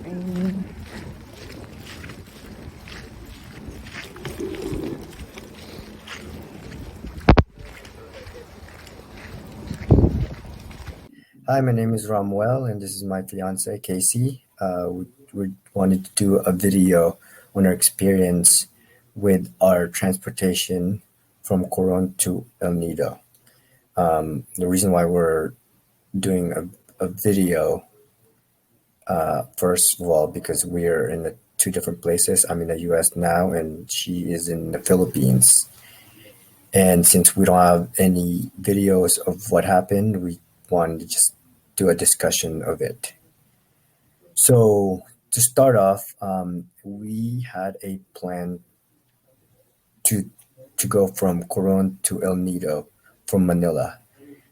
Mm. Hi, my name is Ramwell, and this is my fiance, Casey. We wanted to do a video on our experience with our transportation from Coron to El Nido. The reason why we're doing a video, first of all, because we're in two different places. I'm in the US now, and she is in the Philippines. And since we don't have any videos of what happened, we wanted to just do a discussion of it. So to start off, we had a plan to to go from Coron to El Nido from Manila,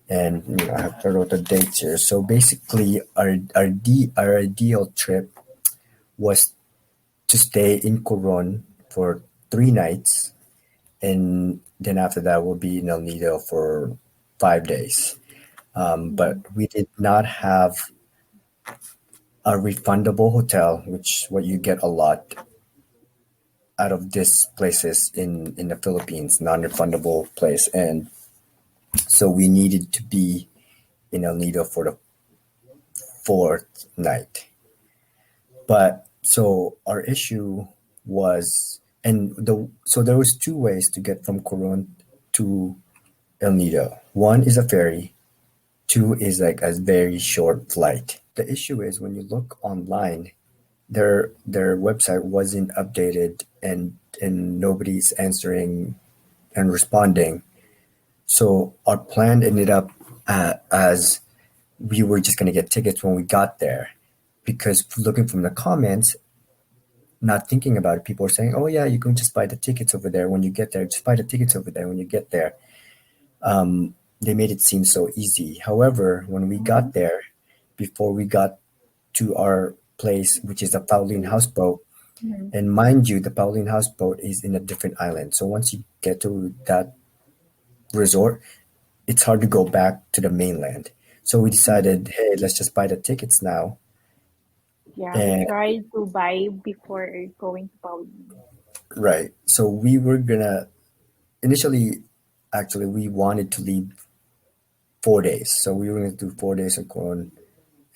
and I have to wrote the dates here. So basically, our ideal trip was to stay in Coron for 3 nights, and then after that we'll be in El Nido for 5 days. But Mhm. we did not have a refundable hotel, which what you get a lot out of these places in the Philippines, non-refundable place, and so we needed to be in El Nido for the fourth night. But so our issue was, and so there was two ways to get from Coron to El Nido. One is a ferry. Two is like a very short flight. The issue is when you look online, their website wasn't updated, and nobody's answering and responding. So our plan ended up as we were just going to get tickets when we got there, because looking from the comments, not thinking about it, people were saying, "Oh yeah, you can just buy the tickets over there when you get there. Just buy the tickets over there when you get there." They made it seem so easy. However, when we got Mhm. there, before we got to our place, which is the Pauline houseboat, Mhm. and mind you, the Pauline houseboat is in a different island. So once you get to that resort, it's hard to go back to the mainland. So we Mhm. decided, hey, let's just buy the tickets now. Yeah, we And tried to buy before going to Palawan. right, so we were gonna initially, actually, we wanted to leave 4 days. So we were gonna do 4 days in Coron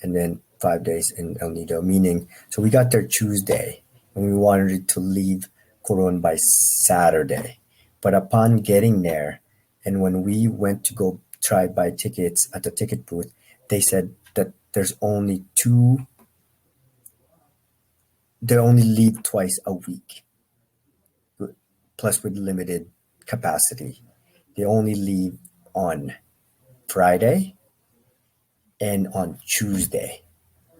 and then 5 days in El Nido. Meaning, so we got there Tuesday, and we wanted to leave Coron by Saturday. But upon getting there, and when we went to go try buy tickets at the ticket booth, they said that there's only two. They only leave twice a week, plus with limited capacity. They only leave on Friday and on Tuesday.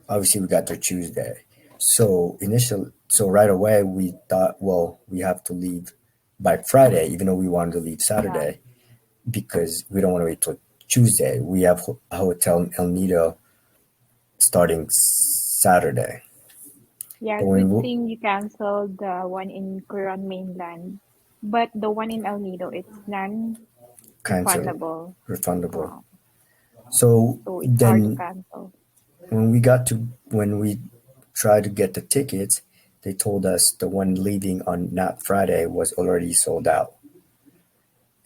Obviously, we got there Tuesday. So right away we thought, well, we have to leave by Friday, even though we wanted to leave Yeah. Saturday, because we don't want to wait till Tuesday. We have a hotel in El Nido starting Saturday. Yeah, But when good we thing you canceled the one in Coron mainland. But the one in El Nido, it's cancel non-refundable. refundable. Uh, So so it's hard to then cancel. when we tried to get the tickets, they told us the one leaving on not Friday was already sold out.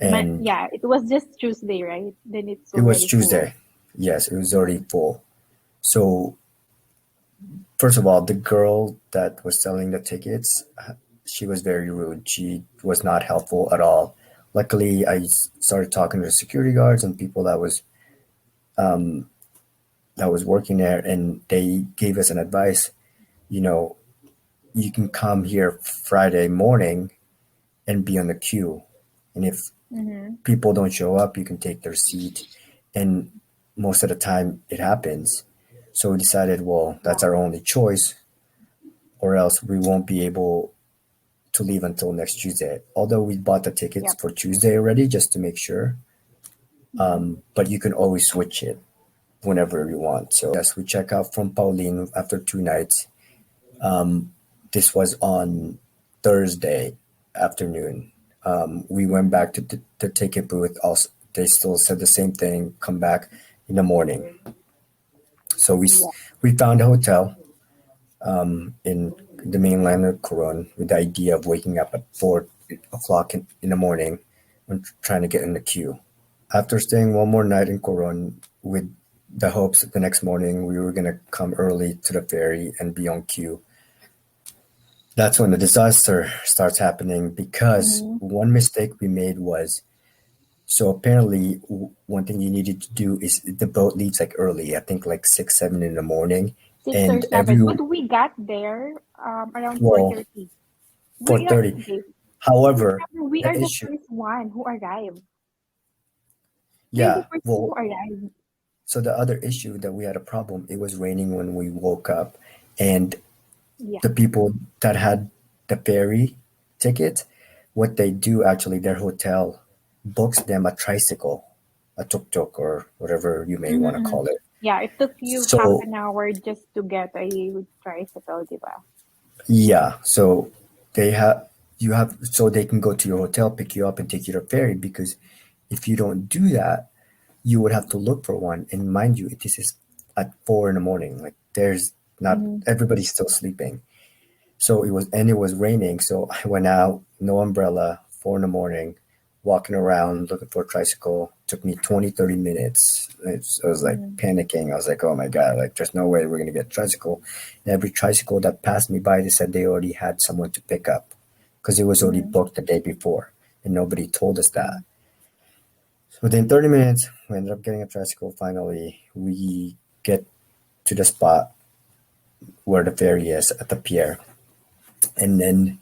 And Yeah, it was just Tuesday, right? Then it's it was already full. Tuesday. Yes, it was already Mm. full. So first of all, the girl that was selling the tickets, she was very rude. She was not helpful at all. Luckily, started talking to the security guards and people that was working there, and they gave us an advice. You know, you can come here Friday morning and be on the queue, and if Mm-hmm. people don't show up, you can take their seat, and most of the time it happens. So we decided, well, that's Yeah. our only choice, or else we won't be able to leave until next Tuesday. Although we bought the tickets Yep. for Tuesday already, just to make sure. Mm-hmm. But you can always switch it whenever you want. So yes, we check out from Pauline after 2 nights. This was on Thursday afternoon. We went Mm-hmm. back to the ticket booth. Also, they still said the same thing. Come back in the morning. So Yeah. we found a hotel. in the mainland of Coron with the idea of waking up at 4 o'clock in the morning and trying to get in the queue. After staying one more night in Coron with the hopes that the next morning we were going to come early to the ferry and be on queue, that's when the disaster starts happening because Mm-hmm. one mistake we made was so apparently one thing you needed to do is the boat leaves like early, I think like 6, 7 in the morning, 6 or 7. every But we got there around well 4:30. We 4:30. okay. However, Remember, we the are the issue, first one who arrived. We are the yeah, first one well, who arrived. so the other issue that we had a problem, it was raining when we woke up, and Yeah. the people that had the ferry ticket, what they do actually, their hotel books them a tricycle, a tuk-tuk or whatever you may want to Mm-hmm. call it. Yeah, it took you half So an hour just to get a tricycle, diba? yeah, so they have you have so they can go to your hotel, pick you up, and take you to ferry because if you don't do that, you would have to look for one. And mind you, this is at 4 in the morning. Like there's not Mm-hmm. everybody's still sleeping. So it was raining. So I went out, no umbrella, 4 in the morning, walking around looking for a tricycle. Took me 20, 30 minutes. I was like Mm-hmm. panicking. I was like, oh my God, like there's no way we're going to get a tricycle. And every tricycle that passed me by, they said they already had someone to pick up because it was already Mm-hmm. booked the day before. And nobody told us Yeah. that. So within 30 minutes, we ended up getting a tricycle. Finally, we get to the spot where the ferry is at the pier. And then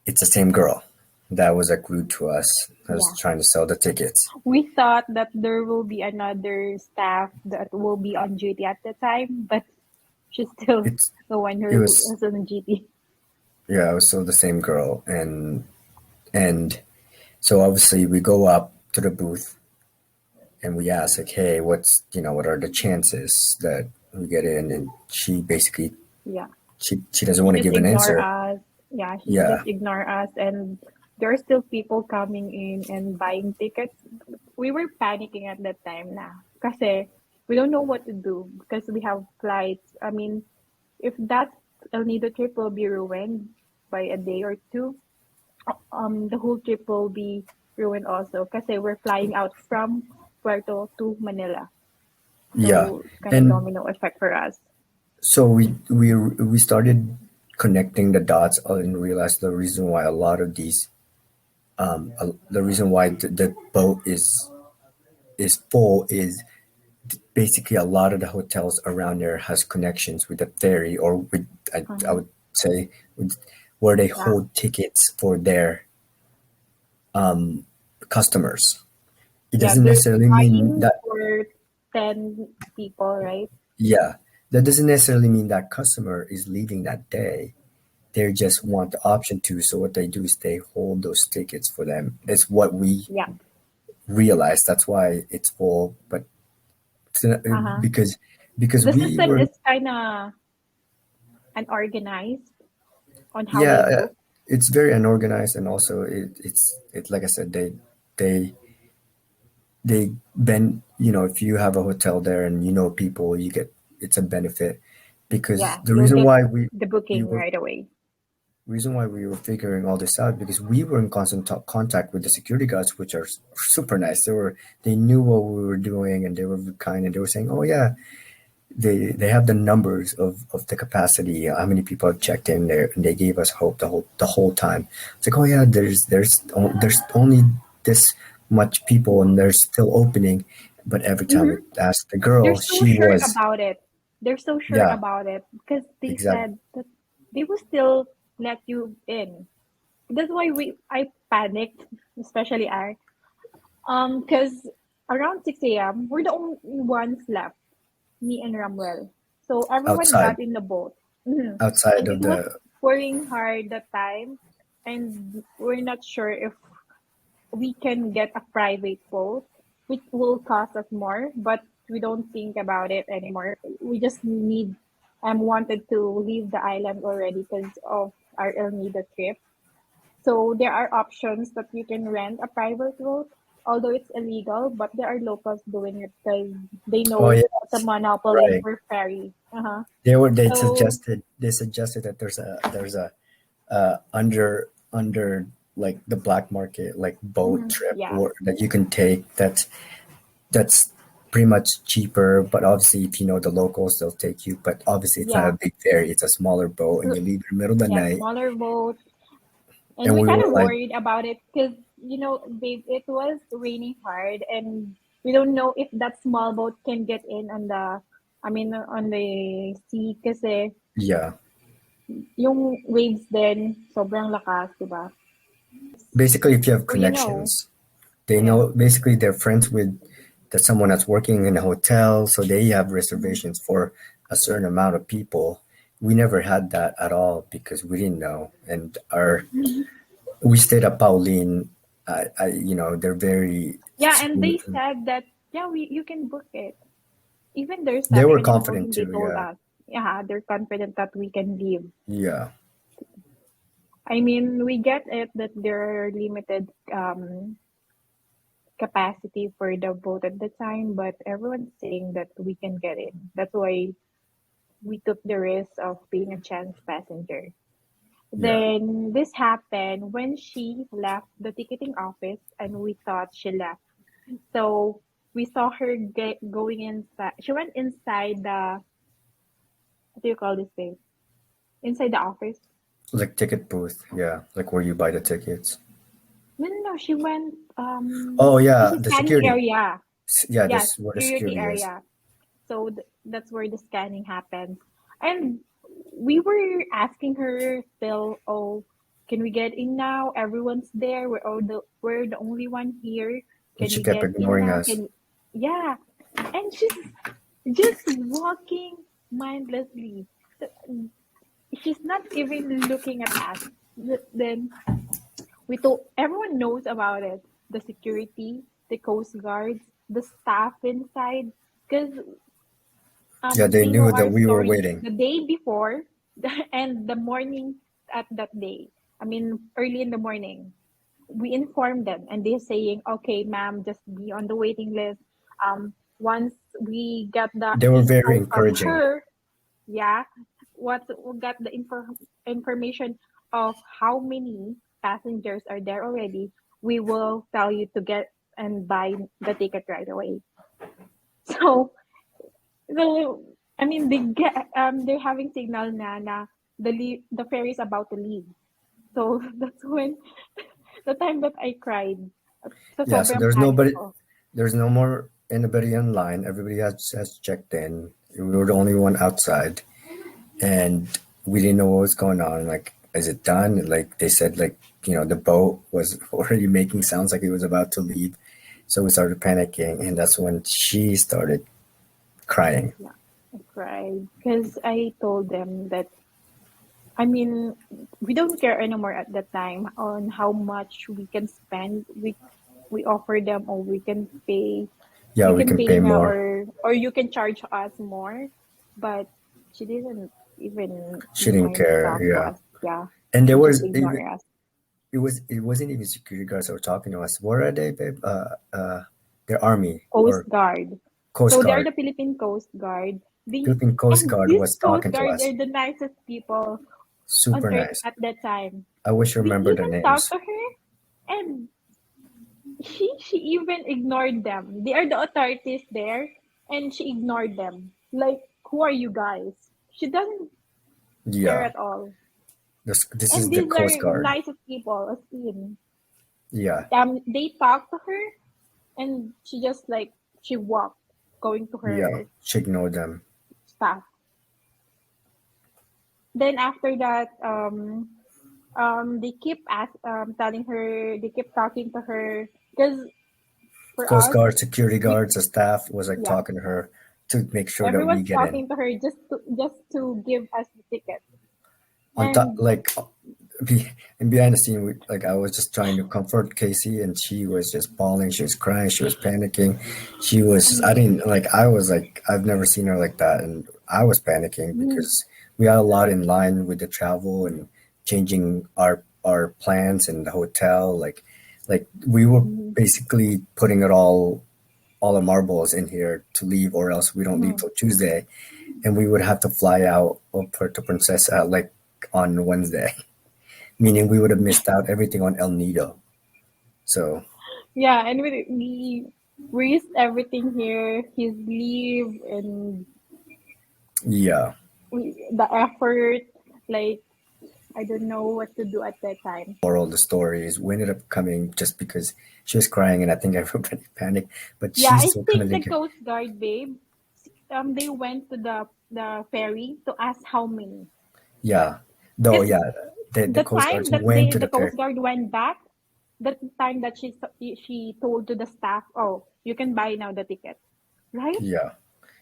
it's the same girl that was like rude to us. I was Yeah. trying to sell the tickets. We thought that there will be another staff that will be on duty at the time, but she's still It's the one it who was was on duty. yeah, it was still the same girl, and so obviously we go up to the booth and we ask like, hey, what are the chances that we get in? And she basically Yeah. she doesn't She want to just give an ignore answer. us. Yeah, she Yeah, just ignore us, and there are still people coming in and buying tickets. We were panicking at that time na kasi we don't know what to do because we have flights. I mean, if that El Nido trip will be ruined by a day or two, the whole trip will be ruined also kasi we're flying out from Puerto to Manila. yeah, So it's kind of and domino effect for us. so we started connecting the dots and realized the reason why a lot of these the reason why the boat is full is basically a lot of the hotels around there has connections with the ferry or with I Uh-huh. would say with, where they Yeah. hold tickets for their customers. It Yeah, doesn't they're necessarily mean buying that for 10 people, right? yeah, that doesn't necessarily mean that customer is leaving that day. They just want the option to. So what they do is they hold those tickets for them. It's what we Yeah. realize. That's why it's full. But Uh-huh. because because The we system were is kind of unorganized on how yeah, they book. it's very unorganized and also it's like I said they they bend if you have a hotel there and you know people you get it's a benefit because Yeah, you'll get the we booking were right away. reason why we were figuring all this out because we were in constant contact with the security guards which are super nice they knew what we were doing and they were kind and they were saying oh yeah they have the numbers of the capacity, how many people have checked in there, and they gave us hope the whole time. It's like, oh yeah, there's only this much people, and they're still opening. But every time we Hmm. asked the They're girl, so she sure was about it. They're so sure yeah, about it because they exactly, said that they will still let you in. That's why I panicked, especially I. Because around 6 a.m., we're the only ones left, me and Ramwell. So everyone outside got in the boat. Mhm. outside And of it was the pouring hard that time, and we're not sure if we can get a private boat, which will cost us more, but we don't think about it anymore. We just wanted to leave the island already because of our El Nido trip. So there are options that you can rent a private boat although it's illegal, but there are locals doing it because they Oh know it's a yes, monopoly right. for ferry. Uh-huh. They So, suggested that there's a under like the black market like boat trip yeah, or that you can take that's pretty much cheaper, but obviously if you know the locals they'll take you, but obviously it's not a yeah, big ferry, it's a smaller boat and so, you leave in the middle of the yeah, night. smaller boat. And And we we kind were of like, worried about it because, babe, it was raining hard and we don't know if that small boat can get in on on the sea kasi yeah, yung waves din, sobrang lakas, di ba? basically if you have So, connections, they yeah. know, basically they're friends with that someone that's working in a hotel, so they have Mhm. reservations for a certain amount of people. We never had that at all because we didn't know, and our we stayed at Pauline. They're very Yeah, and smooth. they said that, yeah, you can book it. Even the They were receptionist told confident me, they too. told Yeah, us, yeah, they're confident that we can leave. yeah, I mean, we get it that there are limited capacity for the boat at the time, but everyone's saying that we can get in. That's why we took the risk of being a chance passenger. yeah. Then this happened when she left the ticketing office and we thought she left. So we saw her going inside. She went inside the, what do you call this thing? Inside the office. Like ticket booth. Yeah, like where you buy the tickets. No, no, no. She went, Oh there's yeah, a the scanning security. area. Yeah, Yeah, this where the security security is. area. So that's where the scanning happens. And we were asking her still, oh, can we get in now? Everyone's there. We're the only one here. And Can she we kept get in ignoring now? us. Yeah. And she's just walking mindlessly. She's not even looking at us. Then we told everyone knows about it. The security, the coast guards, the staff inside, because Yeah, they they know knew our that we were story waiting. the day before and the morning at that day. I mean, early in the morning, we informed them, and they're saying, "Okay, ma'am, just be on the waiting list. Once we get the They were very info from encouraging. her, yeah, what we got the information of how many passengers are there already, we will tell you to get and buy the ticket right away." So so, I mean, they're having signal na the ferry is about to leave. So that's when the time that I cried. Sa Yeah, so sobrang panic ko. there's no more anybody in line. Everybody has checked in. We were the only one outside, and we didn't know what was going on. Like, is it done? Like they said, like the boat was already making sounds like it was about to leave. So we started panicking, and that's when she started crying. Yeah, I cried because I told them that, I mean, we don't care anymore at that time on how much we can spend. We offer them, or Yeah, we we can can pay pay now, more. or you can charge us more. But she didn't even She didn't mind to care. talk to Yeah, us. Yeah, and there she just was even ignored us. it wasn't even security guards that were talking to us. What are they, babe? They're army Coast or Guard. Coast So they're Guard. the Philippine Coast Guard. Philippine Coast And Guard these was Coast talking to Guards us. are the nicest people on Super earth nice. at that time. I wish I They remember the even talked names. to her, and she even ignored them. They are the authorities there, and she ignored them. Like, who are you guys? She doesn't care Yeah, at all. this is And the these are Coast Guard. nicest people as in. Yeah, They talked to her, and she just like she walked, going to yeah. her She ignored them. staff. Then after that, they keep telling her, they keep talking to her because for Coast us, Guard, security we guards, the staff was like yeah, talking to her to make sure that we everyone's get in. talking to her just to give us the ticket. On top, And like and behind the scene, like I was just trying to comfort Casey, and she was just bawling. She was crying. She was panicking. She was. I mm, didn't like. I was like. I've never seen her like that, and I was panicking mm, because we had a lot in line with the travel and changing our plans in the hotel. Like Like we were Mm-hmm. basically putting it all the marbles in here to leave, or else we don't leave Mm-hmm. till Tuesday, and we would have to fly out of Puerto Princesa like on Wednesday, meaning we would have missed out everything on El Nido. So Yeah, and we risked everything here, his leave and yeah, the effort. Like I don't know what to do at that time. moral of the story is we ended up coming just because she was crying, and I think everybody panicked, but Yeah, she's I still kind think of the thinking, Coast Guard, babe, they went to the ferry to ask how many. yeah, though, Because yeah, the the Coast Guards time that went to the the fair. Coast Guard went back, that time that she told to the staff, "Oh, you can buy now the ticket." Right? Yeah,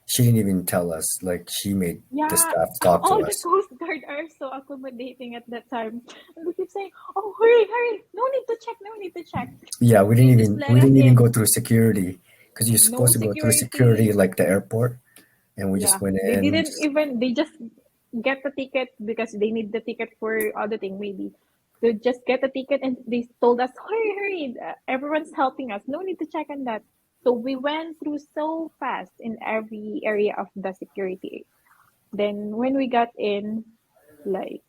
she didn't even tell us. Like she made the Yeah, staff talk to all the us. Coast Guard are so accommodating at that time. And they keep saying, "Oh, hurry, hurry! No need to check, no need to check." Yeah, They just let we us didn't even go in. through security because you're No supposed to go through security security. like the airport, and we just Yeah, went they in. didn't Just, even. They just get the ticket because they need the ticket for other thing maybe. To just get the ticket, and they told us, "Hurry, hurry! Everyone's helping us. No need to check on that." So we went through so fast in every area of the security. Then when we got in, like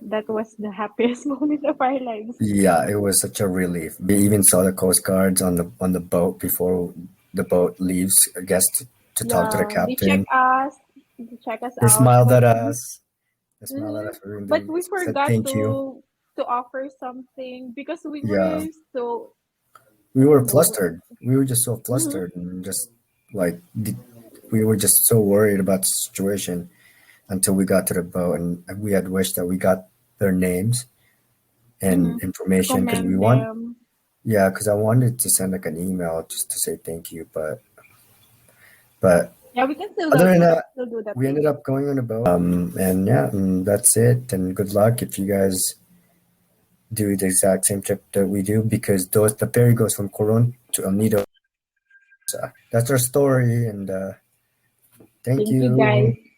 that was the happiest moment of our lives. yeah, it was such a relief. We even saw the Coast Guards on the boat before the boat leaves. I guess to talk to the Yeah, captain. they check us They out, smiled but at us. They smiled at mhm, us. We but they we said forgot thank you. to offer something because we Yeah, were so we I were don't know. flustered. We were just so Hmm. flustered and just like we were just so worried about the situation until we got to the boat, and we had wished that we got their names Hmm. and To information because we commend want, them. yeah, because I wanted to send like an email just to say thank you, but Yeah, we can other than that, still do that, we babe. ended up going on a boat. And yeah, and that's it. And good luck if you guys do the exact same trip that we do, because the ferry goes from Coron to El Nido. So that's our story, and thank Thank you, guys. you.